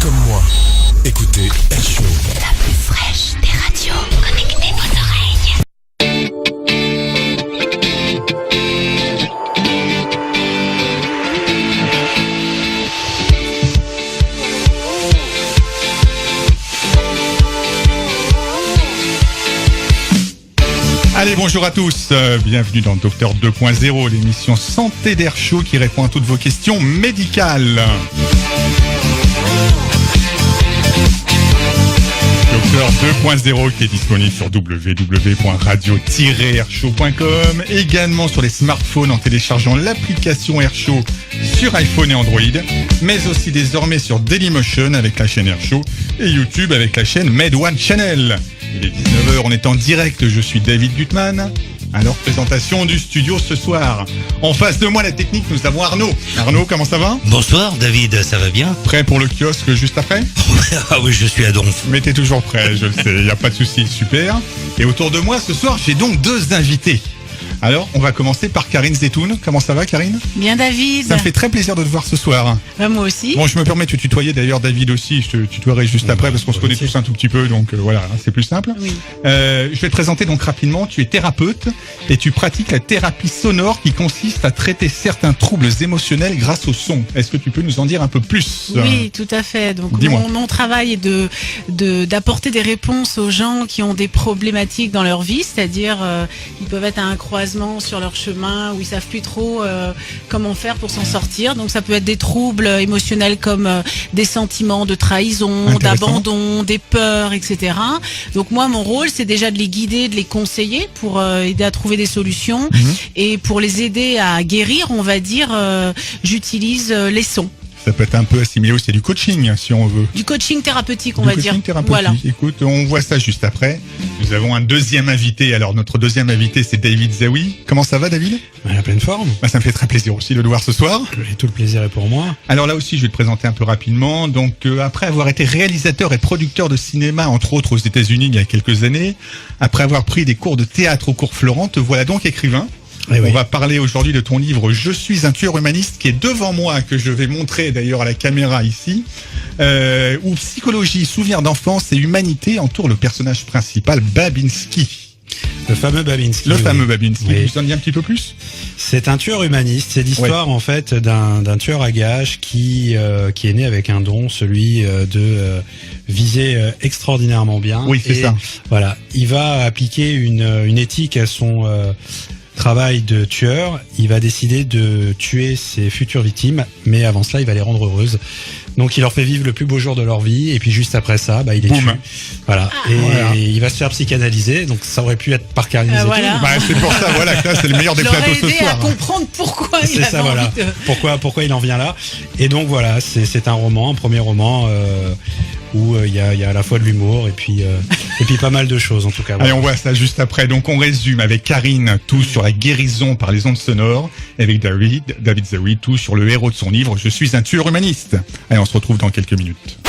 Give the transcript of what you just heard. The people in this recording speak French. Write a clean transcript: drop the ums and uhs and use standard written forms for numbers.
comme moi. Écoutez Air Show. La plus fraîche des radios. Connectez vos oreilles. Allez, bonjour à tous, bienvenue dans Docteur 2.0, l'émission Santé d'Air Show qui répond à toutes vos questions médicales. Docteur 2.0 qui est disponible sur www.radio-airshow.com, également sur les smartphones en téléchargeant l'application Air Show sur iPhone et Android, mais aussi désormais sur Dailymotion avec la chaîne Air Show et YouTube avec la chaîne Med One Channel. Il est 19h, on est en direct, je suis David Gutmann. Alors, présentation du studio ce soir. En face de moi, la technique, nous avons Arnaud. Arnaud, comment ça va ? Bonsoir David, ça va bien ? Prêt pour le kiosque juste après ? Ah oui, je suis à Donf. Mais t'es toujours prêt, je le sais, il n'y a pas de souci, super. Et autour de moi, ce soir, j'ai donc deux invités. Alors, on va commencer par Karine Zetoun. Comment ça va, Karine ? Bien, David. Ça me fait très plaisir de te voir ce soir. Moi aussi. Bon, je me permets de te tutoyer d'ailleurs, David aussi. Je te tutoierai juste après parce qu'on se connaît tous un tout petit peu, donc voilà, c'est plus simple. Oui. Je vais te présenter donc rapidement. Tu es thérapeute et tu pratiques la thérapie sonore qui consiste à traiter certains troubles émotionnels grâce au son. Est-ce que tu peux nous en dire un peu plus ? Oui, tout à fait. Donc, mon travail est d'apporter des réponses aux gens qui ont des problématiques dans leur vie, c'est-à-dire ils peuvent être à un croisement sur leur chemin où ils savent plus trop comment faire pour s'en sortir. Donc ça peut être des troubles émotionnels comme des sentiments de trahison, d'abandon, des peurs, etc. Donc moi, mon rôle, c'est déjà de les guider, de les conseiller pour aider à trouver des solutions. Et pour les aider à guérir, on va dire, j'utilise les sons. Ça peut être un peu assimilé aussi à du coaching, si on veut. Du coaching thérapeutique, on va dire. Thérapeutique. Voilà. Écoute, on voit ça juste après. Nous avons un deuxième invité. Alors, notre deuxième invité, c'est David Zaoui. Comment ça va, David ? À la pleine forme. Ça me fait très plaisir aussi de le voir ce soir. Et tout le plaisir est pour moi. Alors là aussi, je vais te présenter un peu rapidement. Donc, après avoir été réalisateur et producteur de cinéma, entre autres aux États-Unis il y a quelques années, après avoir pris des cours de théâtre au cours Florent, te voilà donc écrivain. On va parler aujourd'hui de ton livre « Je suis un tueur humaniste » qui est devant moi, que je vais montrer d'ailleurs à la caméra ici, où psychologie, souvenirs d'enfance et humanité entourent le personnage principal, Babinski. Le fameux Babinski. Babinski. Oui. Vous en dites un petit peu plus ? C'est un tueur humaniste. C'est l'histoire en fait d'un tueur à gages qui est né avec un don, celui de viser extraordinairement bien. Oui, c'est ça. Voilà, il va appliquer une éthique à son travail de tueur. Il va décider de tuer ses futures victimes, mais avant cela, il va les rendre heureuses. Donc, il leur fait vivre le plus beau jour de leur vie, et puis juste après ça, il les tue. Voilà. Il va se faire psychanalyser, donc ça aurait pu être par Karine Zetoun. Voilà. C'est pour ça, voilà, que là, c'est le meilleur des plateaux ce soir. Je l'aurais aidé à comprendre pourquoi il avait envie de... Pourquoi il en vient là. Et donc, voilà, c'est un premier roman, où il y a à la fois de l'humour et puis pas mal de choses en tout cas. Voilà. Allez, on voit ça juste après. Donc on résume avec Karine tout sur la guérison par les ondes sonores, et avec David Zaoui tout sur le héros de son livre « Je suis un tueur humaniste ». Allez, on se retrouve dans quelques minutes.